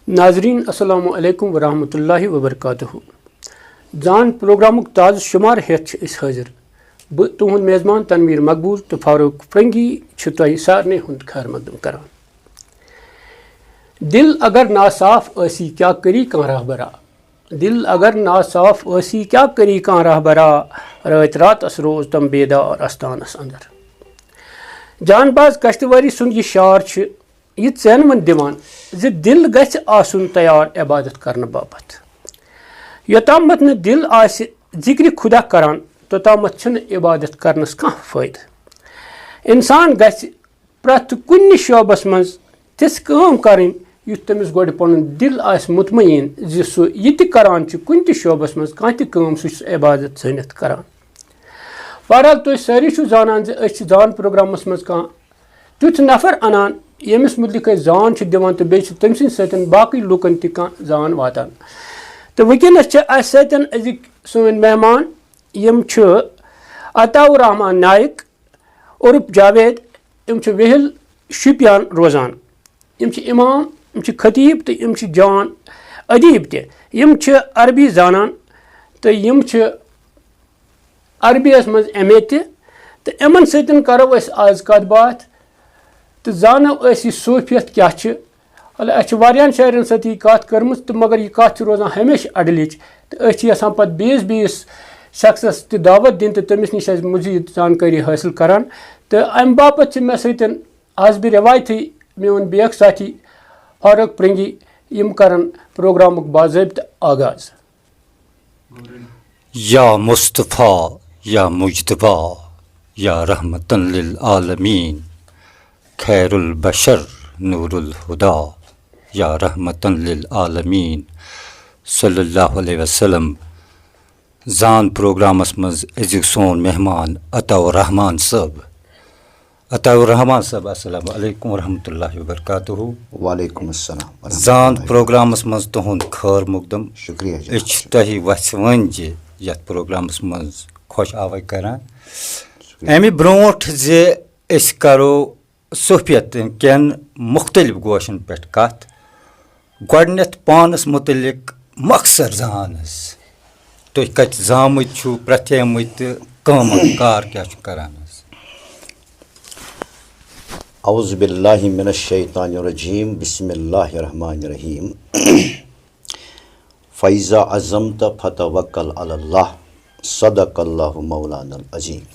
नाजरीन अस्सलामु अलैकुम वरहमतुल्लाहि वबरकातुहू। जान प्रोग्रामुक ताज़ शुमार हेथ हाजिर बह तुहद मेज़बान तनवीर मकबूल तो फारूक फरंगी तह सारने हुंद खैर मकदम करान। दिल अगर नासाफ ऐसी क्या करी कह रहबरा, दिल अगर नासाफ ऐसी क्या करी कह रहबरा, रात रातस रोज तम बेदार आस्थानस अंदर। जानबाज कश्तवारी सुन यह शार यह चैनवन दिवान ज दिल गछ आसुन तैयार इबादत करने बापत। योतामत न दिल आसि जिक्र खुदा करान तोतामत छन इबादत करनस कह फायदा। इंसान गछ प्रथ कुन शोबस मज तिस काम करन युथ तमिस गोड पनुन दिल आस मुतमईन ज सु यति करान छ कुन त शोबस मज कह त काम सु इबादत जनित करान। बहरहाल तुम सारी छु जानान ज अस जान प्रोग्रामस मज कह तुथ नफर अनान यमिस मुतलिक जान दिवान तो बे तम सतन बाकी लुकन तह जान वातान। तो वनस अजिक सोन मेहमान यम अताउर रहमान नाइक उर्फ जावेद यम वेहल शोपियान रोजान। यम इमाम यम खतीब तो यम जान अदीब तम अरबी जानान तो यम अरबियस मज MA तो यमन सतन करो आज कत बात तो जानो यह सूफियत क्या अस शायरन सत कत कर्म तो मगर यह कत रोजान हमेशा अडलिच तो यहां पे बीस शख्सस दावत दिन तो तमिस नश मजीद जानकारी हासिल करान। तो अम बापत मे सतन आज भी रवायत मोन बेक साथी फारूक फरंगी यम करन प्रोग्रामुक बाज़ाब्त आगाज। या मुस्तफ़ा या मुजतबा या रहमतन लिल आलमीन खैरुल बशर नूरुल हुदा या रहमतन लिल आलमीन सल्लल्लाहु अलैहि वसल्लम। जान प्रोग्रामस मज अजिक सोन मेहमान अताउर रहमान साहब। अताउर रहमान साहब अस्सलामु अलैकुम वरहमतुल्लाहि वबरकातुहू। वालेकुम अस्सलाम। जान प्रोग्रामस मज तुहद खैर मुकदम। शुक्रिया। तह वस वन ज यथ प्रोग्रामस मज खुश आवाज करान अमि ब्रोट जे अस करो सूफियत केन मुख्तलिफ गोशन पे कत गोडनेथ पानस मुतलिक मकसद जानस तुम कत जामुत छु प्रथेमुत काम कार क्या करान। औज़ु बिल्लाहि मिनश शैतानिर रजीम बिस्मिल्लाहिर रहमानिर रहीम। फ़ैज़ा अज़मत फ़तवक्कल अलल्लाह सदक़ल्लाहु मौलानल अज़ीम।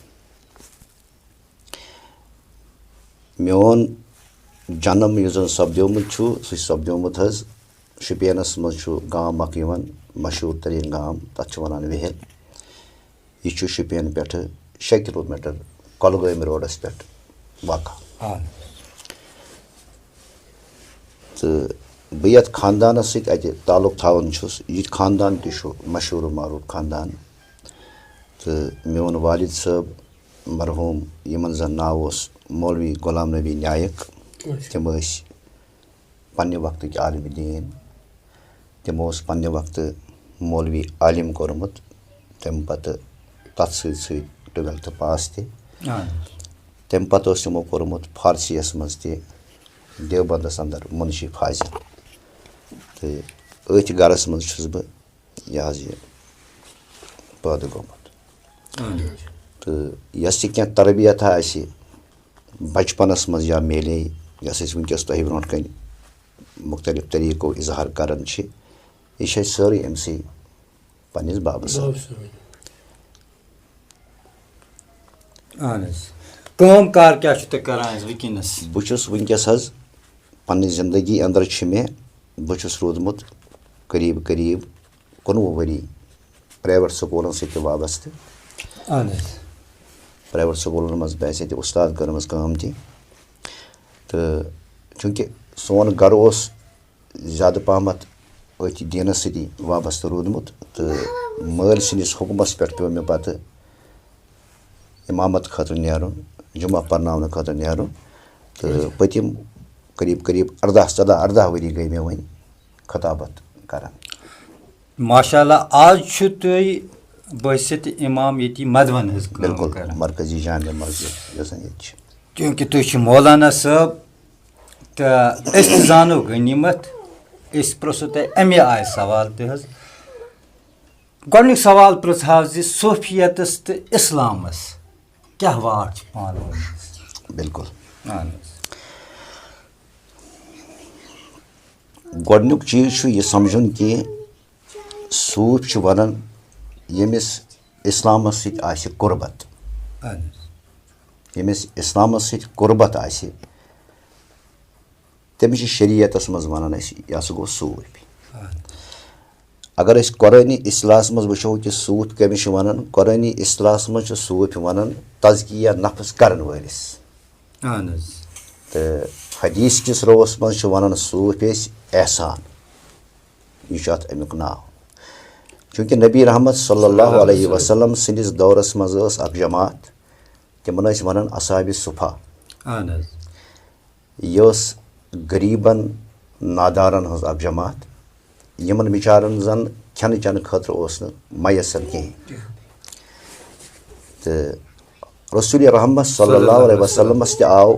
मोन जन्म युजन सपद्योमुत सह सपद्योमुत शुपियनस मज गाम अख मशहूर तरीन गाम तथ वनान वेहल। यह शुपियन पे 6 किलोमीटर कोलगोम रोडस पे वाक़ा। तो बह ये खानदानस सत ताल्लुक थावन यह खानदान तह मशहूर मारूफ खानदान। तो मोन वालिद साहब मरहूम यमन जन नाव मौलवी गुलाम नबी नायक तम पन्ने वक्त के आलिम दीन तम पन्ने वक्त मौलवी आलिम कोरमुत तम पत तथ सत 12th पास तम पत तमो कोरमुत फारसीस मज देवबंदस अंदर मुंशी फाजिल। तो अथ गरस मज बह यह पैदा गोमुत। तो यस क्या तरबियत बचपनस मज या मेले यस वनकस तह ब्रोट कन मुख्तलिफ तरीको इजहार करान यह सारी अमसी पन्निस बाबस। काम कार क्या करान वनकस बहुस वनकस पन्नी जिंदगी अंदर मे बहुस रोदमुत करीब करीब 19 वरी प्राइवेट स्कूलन सत वाबस्त। प्राइवेट स्कूलन मज बे उस्ताद कर्मस काम ती। तो चूँकि सोन गर ज़्यादा पहमत अथ दीनस सती वाबस्त रोदमुत तो मल सस हुकमस पे पे मे पत इमामत खतर नेरुन जुमा पर्न खतर नेरुन। तो पतिम करीब करीब 14 वरी गई मे वन खताबत करान। माशाअल्लाह आज बसित इमाम ये मदवन बिल्कुल मरकजी जान मस्जिद क्योंकि तुम मौलाना साहब तो जानो गनीमत इस प्रोसोते एमे आय सवाल ते हज गोनिक सवाल प्रथाव जी सूफियतस ते इस्लामस क्या वाट पानो बिल्कुल आन गोडनुक चीज छु ये समझुन कि सूफ छु वनन यमिस इस्लामस सित आसे कुर्बत आन यमिस इस्लामस सित कुर्बत आसे तमिस शरीयतस मज वनन या सो गो सूफ अगर इस कुरानी इस्लास मज वचो कि सूद कमिश वनन कुरानी इस्लास मज सूफ वनन तज़किया नफ्स करन वलिस आन तो हदीस किस रोस मज वनन सूफ एहसान यह अमुक नाव चूँकि नबी रहमत सल्लल्लाहु अलैहि वसल्लम सिंदिस दौरस मज अक जमात तिमन वनन असहाब सुफा आन यह गरीबन नादारन हज अक जमात यमन बिचारन जन खन चन खतर मयसर कहें तो रसूल रहमत सल्लल्लाहु अलैहि वसल्लम आव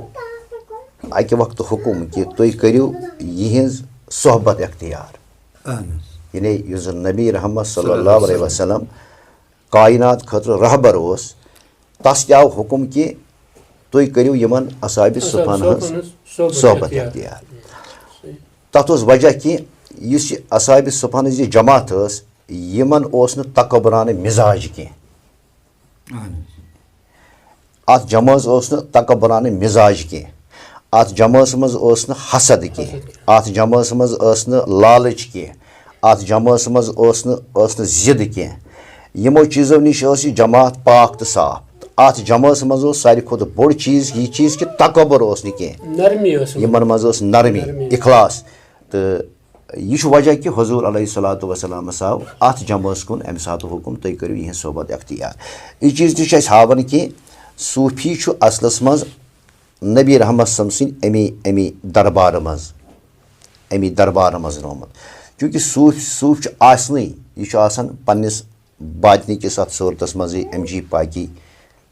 अकि वक्त हुकुम कि तुम करियो यहज सोहबत अख्तियार यानी युस नबी रहमत सल्लल्लाहु अलैहि वसल्लम कायनात खतर रहबर ओस तस आव हुकुम कि तुम करियो यमन असहाब सुफान सोहबत अख्तियार तथ वजह कि इस असहाब सुफान जी जमात यमन तकबरान मिजाज कह अत जमास तकबरान मिजाज कह अत जमास मज हसद कह अत जमास मज लालच कह अत जमास मज जिद कह यमो चीज़ों निश जमात पाक तो साफ अत जमास मज सारी खुद बोड़ चीज़ यह चीज़ कि तकबर यमन मज नरमी इखलास तो यह वजह कि हुजूर अलैहिस्सलातु वस्सलाम आव अत जमास कुन अमि सात हुकुम तुम करियो यह सोहबत अख्तियार यह चीज़ तह हावन कि सूफी असलस मज नबी रहमत सिंद अमी दरबार मज रोमुत चूँकि सूफ आसन यह आसान पन्निस बातनी किस अत सूरतस मज अमजी पाकी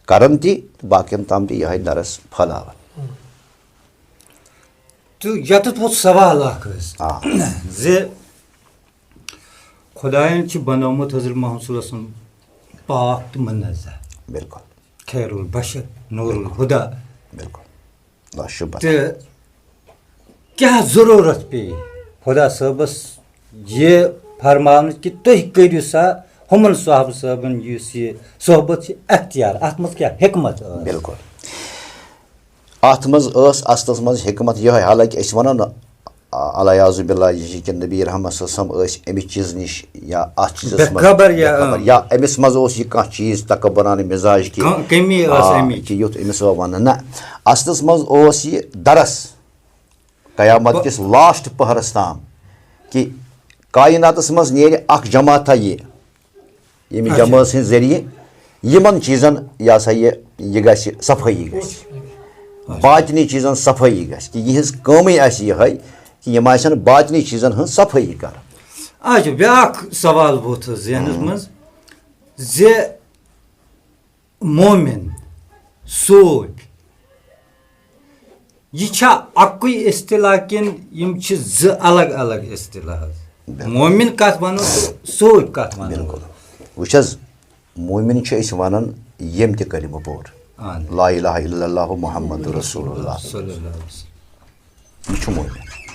करन ति बाकियन ताम ति यह दरस फलावन तो यत वो सवाल जे खुदायन बनोमुत हज़रत मोहम्मद सल्लल्लाहु अलैहि वसल्लम पाक तो मुनज़्ज़ह बिल्कुल खैरुल बशर नूरुल हुदा बिल्कुल तो क्या ज़रूरत पे खुदा साहबस ये फरमान कि तुम करियो सा हमन साहब साहबन ये सोहबत अख्तियार अत मज क्या हिकमत बिल्कुल अत मज असलस मज हिकमत यह हालांकि अस वन अलायाजुबिल्ला यह कि नबी रहमत अमि चीज़ नश या अत चीज़ या अमिस मज यह कह चीज़ तकबरान मिजाज कि युथ अमिस वन ना असलस मज यह दरस कयामत किस लास्ट पहरस ताम कि कायनातस मज नेर अख जमाता यह जमात सद जरिए यमन चीज़न यह सा यह ग सफाई ग बातनी चीज़न सफाई ग कि यह कमी यह कि यम बातनी चीज़न हज सफाई कर आज ब्या सवाल वोत जहनस मज जे मोमिन सूफ यह अक्कुई इस्तिलाह किन यम ज अलग अलग इस्तिलाह मोमिन कत वनो सूफ कत वनो बिल्कुल वुचज मोमिन वन यम त कलिमा पोर ला इलाहा इल्लल्लाहु मुहम्मदुर रसूलुल्लाह यह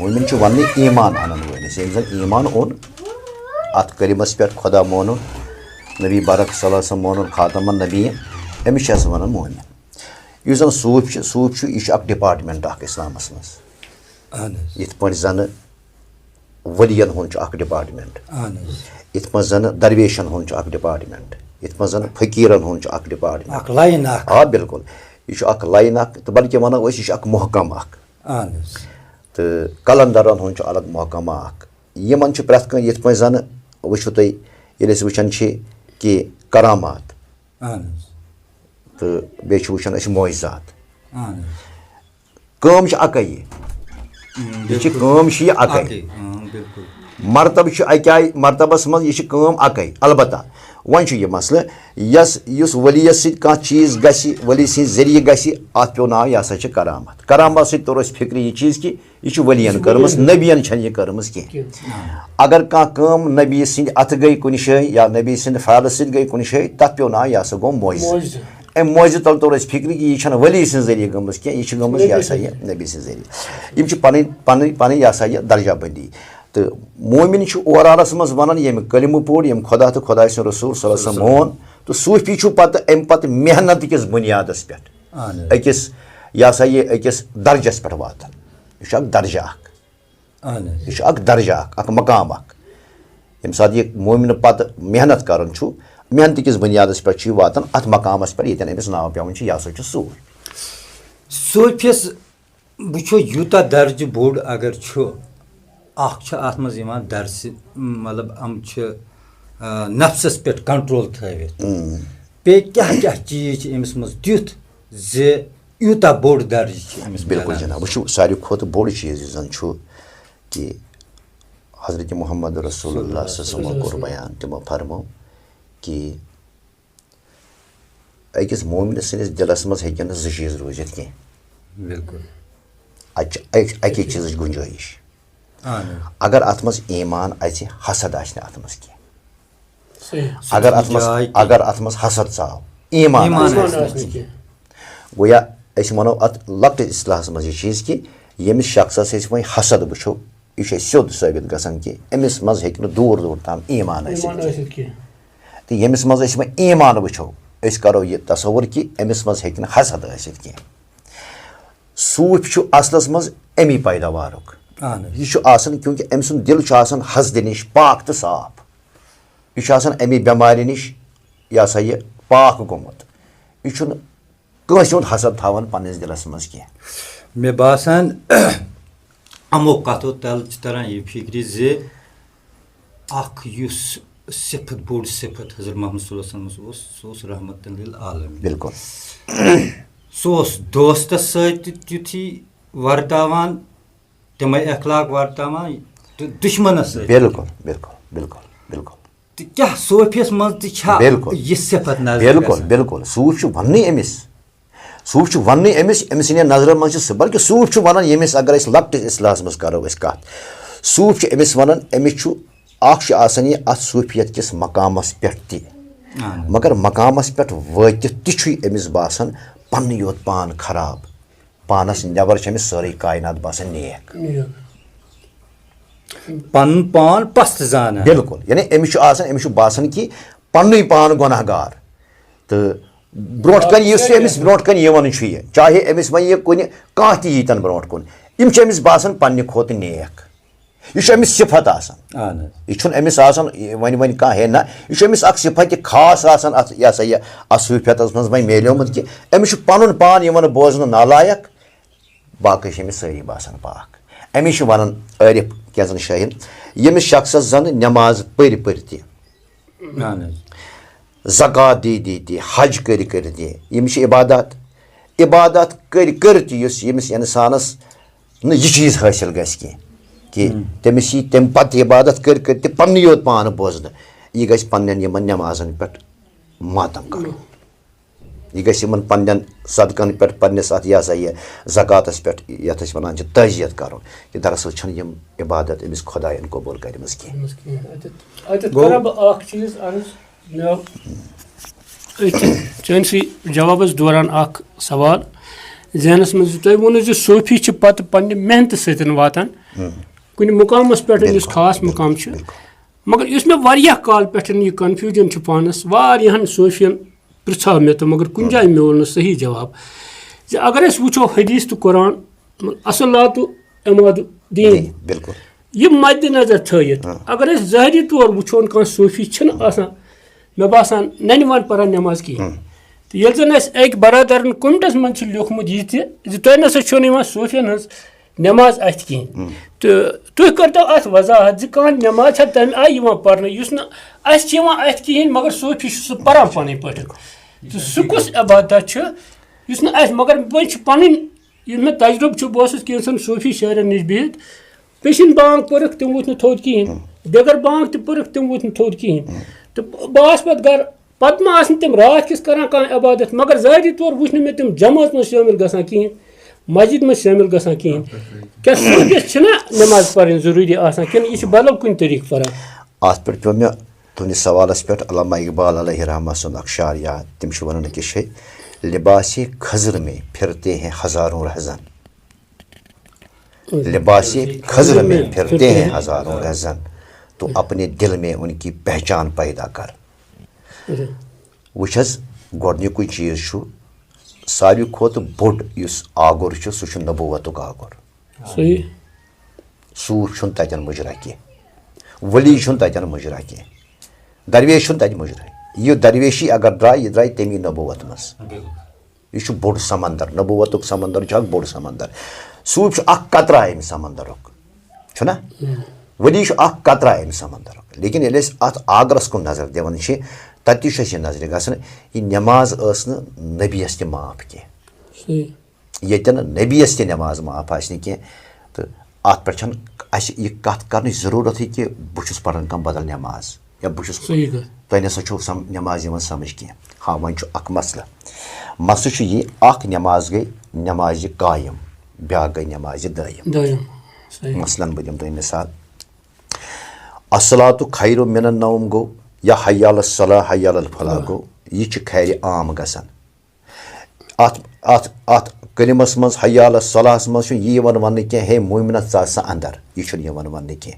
मोमिन वन ईमान अनन वलिस यम जन ईमान ओन अत कलिमस पे खुदा मोन नबी बारक सल्लल्लाहु अलैहि वसल्लम मोन खातमन नबी अमिस वन मोमिन यह जन सूफ यह डिपार्टमेंट इस्लामस मज इत पे जन वलियन हुंद डिपार्टमेंट इत पे जन दरवेशन हुंद डिपार्टमेंट इत पे जन फकीरन हुंद डिपार्टमेंट हाँ बिल्कुल यह लाइन तो बल्कि वनो यह महकम तो कलंदरन हुंद अलग महकमा यमन प्रथ कह ये जन वो तुम वुचान कि करामात तो बे वुचान मोइजात कम अकै यह कम अकै مرتبہ چھُ اَکہِ آیہِ مرتبس منٛز یہِ چھِ کٲم اَکٕے البتہ وۄنۍ چھُ یہِ مسلہٕ یُس ؤلیَس سۭتۍ کانٛہہ چیٖز گژھِ ؤلی سٕنٛدۍ ذٔریعہٕ گژھِ اَتھ پیوٚو ناو یہِ ہسا چھِ کرامت کرامت سۭتۍ توٚر اَسہِ فِکرِ یہِ چیٖز کہِ یہِ چھُ ؤلین کٔرمٕژ نبیَن چھنہٕ یہِ کٔرمٕژ کینٛہہ اگر کانٛہہ کٲم نبی سٕنٛدِ اَتھٕ گٔے کُنہِ جایہِ یا نبی سٕنٛدِ فعلہٕ سۭتۍ گٔے کُنہِ جایہِ تَتھ پیوٚو ناو یہِ ہسا گوٚو معجزٕ اَمہِ معجزٕ تل توٚر اَسہِ فِکرِ کہِ یہِ چھنہٕ ؤلی سٕنٛدِ ذٔریعہٕ گٔمٕژ کینٛہہ یہِ چھِ گٔمٕژ یہِ ہسا یہِ نبی سٕنٛدِ ذٔریعہٕ یِم چھِ پنٕنۍ یہِ ہسا یہِ درجہ بندی تہٕ مومِن چھُ اوٚورآلَس منٛز وَنان ییٚمہِ کلمہٕ پوٚر ییٚمہِ خۄدا تہٕ خۄداے سُنٛد رسوٗل صلی اللہ علیہ وسلم مون تہٕ صوٗفی چھُ پَتہٕ اَمہِ پَتہٕ محنت کِس بُنیادَس پٮ۪ٹھ أکِس یہِ ہسا یہِ أکِس درجس پٮ۪ٹھ واتان یہِ چھُ اکھ درجہ اکھ یہِ چھُ اکھ درجہ اکھ مقام اکھ ییٚمہِ ساتہٕ یہِ مومِنہٕ پَتہٕ محنت کران چھُ محنتہٕ کِس بُنیادَس پٮ۪ٹھ چھُ یہِ واتان اَتھ مقامَس پٮ۪ٹھ ییٚتٮ۪ن أمِس ناو پٮ۪وان چھُ یہِ ہسا چھُ صوٗفیَس وٕچھو یوٗتاہ درجہِ بوٚڑ اگر چھُ اکھ چھُ اَتھ منٛز یِوان درسہِ مطلب یِم چھِ نفسَس پٮ۪ٹھ کنٹرول تھٲوِتھ بیٚیہِ کیٛاہ کیٛاہ چیٖز چھِ أمِس منٛز تیُتھ زِ یوٗتاہ بوٚڑ درجہِ چھِ أمِس بِلکُل جِناب وٕچھِو ساروی کھۄتہٕ بوٚڑ چیٖز یُس زَن چھُ کہِ حضرت محمد رسول اللہ صلی اللہ علیہ وسلم کوٚر بیان تِمو فرمو کہِ أکِس مومنہِ سٕنٛدِس دِلس منٛز ہیٚکن نہٕ زٕ چیٖز روٗزِتھ کینٛہہ بِلکُل اَتہِ چھِ اَکے چیٖزٕچ گُنجٲیِش اگر اَتھ منٛز ایٖمان اَژِ حسد آسہِ نہٕ اَتھ منٛز کینٛہہ اگر اَتھ منٛز حسد ژاو ایٖمان گویا أسۍ وَنو اَتھ لۄکٹِس اِصطلاحس منٛز یہِ چیٖز کہِ ییٚمِس شخصس أسۍ وۄنۍ حسد وٕچھو یہِ چھُ اَسہِ سیوٚد ثٲبِت گژھان کہِ أمِس منٛز ہیٚکہِ نہٕ دوٗر دوٗر تام ایٖمان ٲسِتھ کینٛہہ تہٕ ییٚمِس منٛز أسۍ وۄنۍ ایٖمان وٕچھو أسۍ کرو یہِ تصوُر کہِ أمِس منٛز ہیٚکہِ نہٕ حسد ٲسِتھ کینٛہہ صوٗفۍ چھُ اَصلس منٛز اَمی پیداوارُک یہِ چھُ آسان کیونکہِ أمۍ سُنٛد دِل چھُ آسان حسدٕ نِش پاک تہٕ صاف یہِ چھُ آسان اَمہِ بٮ۪مارِ نِش یہِ ہسا یہِ پاک گوٚمُت یہِ چھُنہٕ کٲنٛسہِ ہُنٛد حسد تھاوان پنٕنِس دِلس منٛز کینٛہہ مےٚ باسان یِمو کتھو تل چھِ تران یہِ فِکرِ زِ اکھ یُس صفت بوٚڑ صفت حضرت محمد صلی اللہ علیہ وسلم اوس سُہ اوس رحمتُ لِلعالمیٖن بِلکُل سُہ اوس دوستس سۭتۍ تہِ تیُتھُے ورداوان تِمے اخلاق ورداوان تہٕ دُشمنس سۭتۍ بِلکُل بِلکُل بِلکُل بِلکُل تہٕ کیٛاہ صوفیَس منٛز تہِ چھا یہِ صفت نظر بِلکُل بِلکُل صوٗفۍ چھُ وَننٕے أمِس صوٗفۍ چھُ وَننٕے أمِس أمۍ سٕنٛدٮ۪ن نظرن منٛز چھِ سُہ بلکہِ صوٗفۍ چھُ وَنان ییٚمِس اگر أسۍ لۄکٹِس اِصطلاحس منٛز کرو أسۍ کتھ صوٗفۍ چھِ أمِس وَنان أمِس چھُ اکھ چھُ آسان یہِ اَتھ صوٗفیت کِس مقامس پٮ۪ٹھ تہِ مگر مقامس پٮ۪ٹھ وٲتِتھ تہِ چھُے أمِس باسان پننُے یوت پان خراب پانس نٮ۪بر چھِ أمِس سٲرٕے کاینات باسان نیک پنُن پان پست زانان بِلکُل یعنی أمِس چھُ آسان أمِس چھُ باسان کہِ پننُے پان گۄناہ گار تہٕ برونٛٹھ کَنہِ یُس أمِس برونٛٹھ کَنہِ یِوان چھُ یہِ چاہے أمِس وۄنۍ یہِ کُنہِ کانٛہہ تہِ ییٖتن برونٛٹھ کُن یِم چھِ أمِس باسان پننہِ کھۄتہٕ نیک یہِ چھُ أمِس صفت آسان یہِ چھُنہٕ أمِس آسان وۄنۍ کانٛہہ ہے نہ یہِ چھُ أمِس اکھ صفت یہِ خاص آسان اَتھ یہِ ہسا یہِ اَتھ صوٗفیتس منٛز وۄنۍ میلیومُت کہِ أمِس چھُ پنُن پان یِوان بوزنہٕ نالایق باقٕے چھِ أمِس سٲری باسان پاک أمِس چھِ وَنان عٲرِف کینٛژن جایَن ییٚمِس شخصس زن نٮ۪ماز پٔرۍ تہِ زکات دی تہِ حج کٔرۍ تہِ یِم چھِ عبادت کٔرۍ تہِ یُس ییٚمِس اِنسانس نہٕ یہِ چیٖز حٲصِل گژھِ کینٛہہ کہِ تٔمِس یی تمہِ پتہٕ عبادت کٔرۍ تہِ پننُے یوت پانہٕ بوزنہٕ یہِ گژھِ پننٮ۪ن یِمن نٮ۪مازن پٮ۪ٹھ ماتم کرُن یہِ گژھِ یِمن پننٮ۪ن صدقن پٮ۪ٹھ پننِس اَتھ یہِ ہسا یہِ زکاتس پٮ۪ٹھ یتھ أسۍ وَنان چھِ تعزیت کرُن کہِ دراصل چھنہٕ یِم عبادت أمِس خۄداین قبوٗل کٔرمٕژ چٲنسٕے جوابس دوران اکھ سوال ذہنس منٛز تۄہہِ ووٚنوٕ زِ صوفی چھِ پتہٕ پننہِ محنتہٕ سۭتۍ واتان کُنہِ مُقامس پٮ۪ٹھ یُس خاص مُقام چھُ مگر یُس مےٚ واریاہ کال پٮ۪ٹھ یہِ کنفیوٗجن چھُ پانس واریاہن صوفین پرٛژھاو مےٚ تہٕ مگر کُنہِ جایہِ میوٗل نہٕ صحیح جواب زِ اگر أسۍ وٕچھو حدیٖث تہٕ قرآن اصلاتُ عمادُ دیٖن یہِ مدِ نظر تھٲیِتھ اگر أسۍ ظٲہری طور وٕچھون کانٛہہ صوفی چھِنہٕ آسان مےٚ باسان ننہِ وان پران نٮ۪ماز کِہیٖنۍ تہٕ ییٚلہِ زن اَسہِ أکۍ برادرن کوٚمنٹس منٛز چھُ لیوٗکھمُت یہِ تہِ زِ تۄہہِ نسا چھو نہٕ یِوان صوفین ہٕنٛز نٮ۪ماز اَتھِ کِہیٖنۍ تہٕ تُہۍ کٔرتو اَتھ وضاحت زِ کانٛہہ نٮ۪ماز چھےٚ تمہِ آیہِ یِوان پرنہٕ یُس نہٕ اَسہِ چھِ یِوان اَتھِ کِہیٖنۍ مگر صوفی چھُ سُہ پران پنٕنۍ پٲٹھۍ تہٕ سُہ کُس عبادت چھُ یُس نہٕ اَسہِ مگر وۄنۍ چھُ پنٕنۍ ییٚلہِ مےٚ تجرُبہٕ چھُ بہٕ اوسُس کینٛژن صوفی شہرن نِش بِہِتھ پیشن بانگ پٔرٕکھ تِم وٕتھۍ نہٕ تھوٚد کِہیٖنۍ दिगर बांग ते पुरख तिम वुत थोड़ कहीं तो बास पत घर पत मा आसन तिम रात किस करान कान इबादत मगर ज़ाती तौर वुछ न मे तिम जमात में शामिल गसान कहीं मस्जिद में शामिल गसान कहीं क्या सूफियत छना नमाज पढ़न जरूरी आसान किन इस बदल कुन तरीक पढ़न अत पे पे मे तुंदिस सवालस पे अल्लामा इकबाल अलैहि रहमत सुन अक्षार याद तिम वन कि लिबासी खजर में फिरते हैं हजारों रहजन लिबासी खजर में फिरते हैं हजारों रहजन तो अपने दिल में उनकी पहचान पैदा कर वुचस गोडनिकु चीज सारी खोत बोड युस आगुर सह नबूवतुक आगुर सही सूफ तन मुजरा कह वली तन मुजरा कह दरवेश तत मुजरा यह दरवेशी अगर द्राय यह द्राय तमी नबूवत मज यह बोड़ समंदर नबूवतुक समंदर बोड़ समंदर सूफ कतरा अम समंदरुक छुना वली कतरा अम समंदरुक लेकिन ये अत आगरस कुन नजर दिवान तत यह नजर गसन यह नमाज नबीस त माफ कह यन नबीस त नमाज माफ आसने कह तो अत पे यह कत कर जरूरत कि बहुत पढ़ान कह बदल नमाज या बहुत तुम नसा छो नमाज समझ कह हाँ वन मसला मसला यह नमाज गई नमाज कायम ब्या गई नमाज दायम मसलन बह दिम मिसाल अस्सलातु खैरु मिनन नौम गो या हय्याल सला हय्याल फला गो यह खैर आम गसन अत कलिमस मज हय्याल सलाहस मज यह वन कह हे मोमिना सा अंदर यह वन कह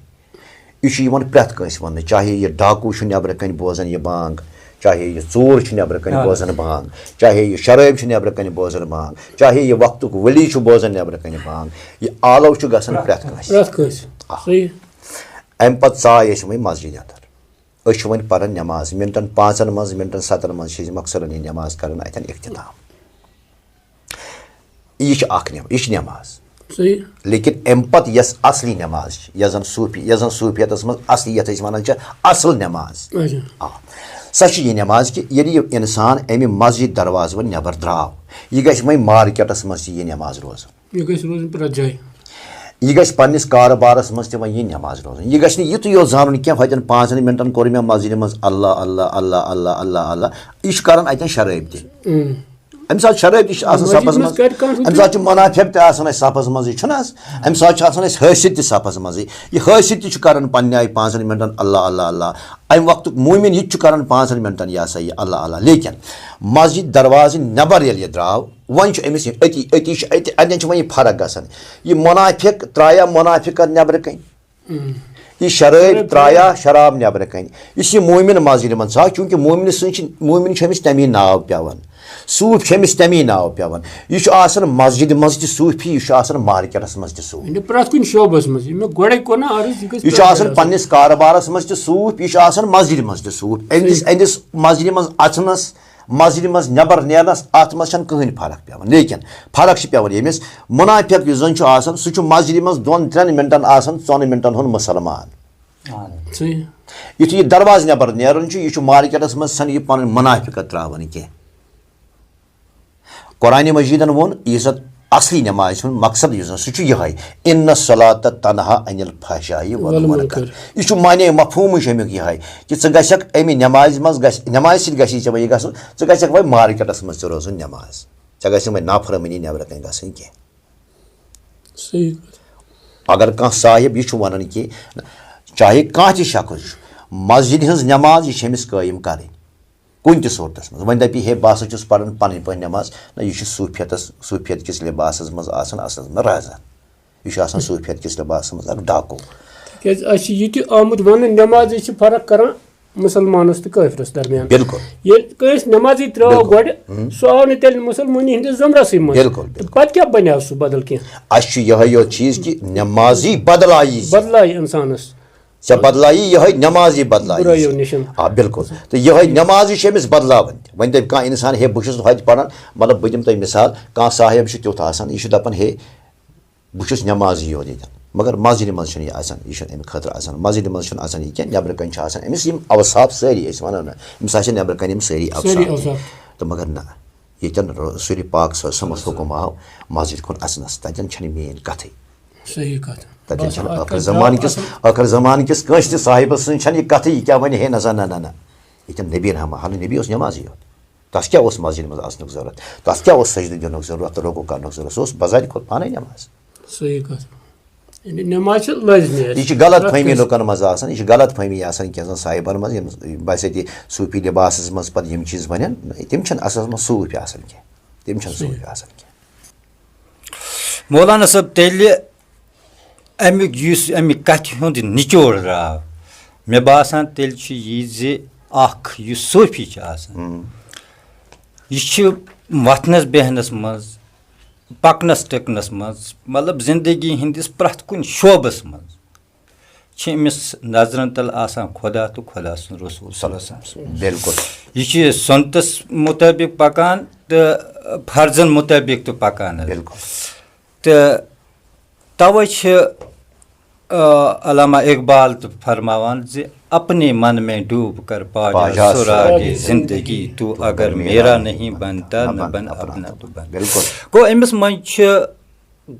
यह प्रत कंस वन चाहे यह डाकू नबर कन बोजन यह बांग चाहे यह चोर नबर कन बोजन बांग चाहे यह शराब नबर कन बोजन बांग चाहे यह वक्तुक वली बोजन नबर कन बांग यह आलव गसन प्रत कंस अम पे चाय वो मस्जिद अंदर वो पान नमाज मिनटन 5 मज मिनटन 7 मज मकसरन यह नमाज कर अतन इख्तिताम यह नमाज लेकिन अम पे यस असली नमाज यन सूफियत मज असलियत वन असल नमाज सह यह नमाज कि ये इंसान अमि मस्जिद दरवाज वो नबर द्राव यह गई मार्केटस मज यह नमाज रोजन यह गई पन्निस कारोबारस मज यह नमाज रोजन यह गई युत यो जान क्या अतन 5 मिनटन कोर मे मस्जिद मज अल्लाह अल्लाह अल्लाह अल्लाह अल्लाह अल्लाह यह कर अतन शराब त अम सात शराब तह सफस मज अम सात मुनाफिक तह सफस मज अम सात हसिद तह सफस मज यह हसिद तह कर पन्ने आय 5 मिनटन अल्लाह अल्लाह अल्लाह अम वक्त मोमिन यह कर 5 मिनटन यह सा यह अल्लाह अल्लाह लेकिन मस्जिद दरवाज नबर ये द्राव वन अमिस अतन वो फर्क गसन यह मुनाफिक त्राया मुनाफिक नबर कन यह शराब त्राया शराब नबर कन यह मोमिन मस्जिद मज चूंकि मोमिन तमी नाव पेवान सूफ तमी नाव पेवान यह मस्जिद मज सूफी यह मार्केटस मज सूफ यह पन्निस कारोबारस मज सूफ यह मस्जिद मज सूफ अदिस मस्जिद मज अचनस मस्जिद मज नबर नेरनस अत मज कहीं फर्क पेवान लेकिन फर्क पेवान यमिस मुनाफिक जन सह मस्जिद मज 2-3 मिनटन 4 मिनटन हुन मुसलमान यह दरवाज नबर नेरन यह मार्केटस मज सन यह पन मुनाफिकत त्रावन कह कुरान मजीदन वोन यह असली नमाज मकसद सह यह इन्न सलात तनहा अनिल फहशाई वल मुनकर यह माने मफहूम अमिक यह कि गक अमि नमाज मज नमाज सही वे यह गक वे मार्केटस मज रोजन नमाज वे वे नाफरमनी नबर कन गन कह अगर कह साहिब यह वन कि चाहे कह शख्स मस्जिद हज नमाज यह अमिस कायम कर कुन सूरत मज वन दपी हे बह सा पढ़ान पन पे नमाज ना यह सूफियत किस लिबास मज असल में रहजन यह सूफियत किस लिबास मज डाको आमुत वन नमाज फर्क कर मुसलमानस तो काफिरस दरमियान बिल्कुल ये नमाजी त्रो गो सह आव तेल मुसलमानी हंदिस जमरस बिल्कुल पे क्या बनो सह बदल कह यो चीज कि नमाजी बदलाई इंसानस चे बदलाई यह नमाजी बदलाई हाँ बिल्कुल तो यह नमाज अमिस बदलावन वन दप कह इंसान हे बहुत हज पढ़ान मतलब बह दिम तुम मिसाल कह साहिब तुथ आसान यह दपान हे बहुत नमाजी योत ये मगर मस्जिद मज यह अमि खतर मस्जिद मज यह क्या नबर कन अमिस अवसाफ सारी वनो ना अमिस नबर कन सारी अवसाफ तो मगर ना ये रसूल पाक सल्लल्लाहु अलैहि वसल्लम हुकुम आव मस्जिद कुन अचनस तन मेन कथ सही कत तथन आखिर जमान किस कंस साहिब सन कथ यह क्या वन हे नजा ना ना ये नबी रहमा हाल नबी नमाजी योत तस क्या मस्जिद मज आसन जरूरत तस क्या सजद दिन जरूरत तो रोको कर जरूरत सह बजारि खुद पान नमाज सही कत नमाज लाजमी यह गलत फहमी लुकन मज यह गलत फहमी कह साहिबन मज बस सूफी लिबास मज पे चीज वन तम असल मज सूफ आसान कह तम सूफ आसान कह मौलाना साहब तेल अमिक कथ हुंद निचोड़ राव मे बासान तेल यह सूफी यह वथनस बेहनस मज पकनस टिकनस मज मतलब जिंदगी हंदिस प्रथ कुन शोबस मज अमिस नजरन तल आसान खुदा तो खुदा सुन रसूल बिल्कुल यह सोनतस मुताबिक पकान तो फर्जन मुताबिक तो पकान तो तवे अल्लामा इकबाल तो फरमावान जे अपने मन में डूब कर पाजा सुरागे जिंदगी तू अगर मेरा नहीं बनता न बन अपना तो बन बिल्कुल गो अमिस मज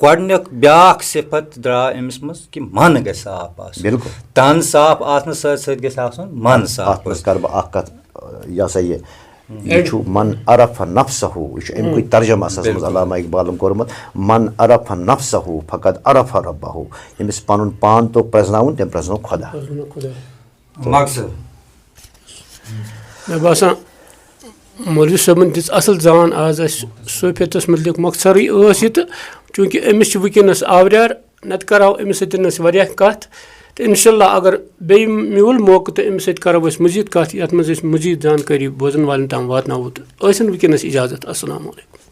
गोडनिक ब्याख सिफत द्रा अमिस मज कि मन ग साफ आसन बिल्कुल तन साफ आसन सत ग आसन मन साफ कर कत यह सा यह मन अरफ नफ्सहु अमुक तर्जम अल्लामा इकबाल कोर्मुत मन अरफ नफ्सहु फकत अरफ रब्बहु यमिस पनुन पान तो प्रजनाउन तम प्रजनो खुदा मकसद मे बासान मौलवी साहबन दिस असल जान आज सूफियतस मुतलिक मकसद यह तो चूँकि अमिस वनस आवरियार नत करो अमिस सत्य कत तो इंशाल्लाह अगर बे म्यूल मौका तो अमिस करो मजीद कत ये मजीद जानकारी बोजन वाले तम वात वनस वनस इजाज़त अस्सलाम वालेकुम।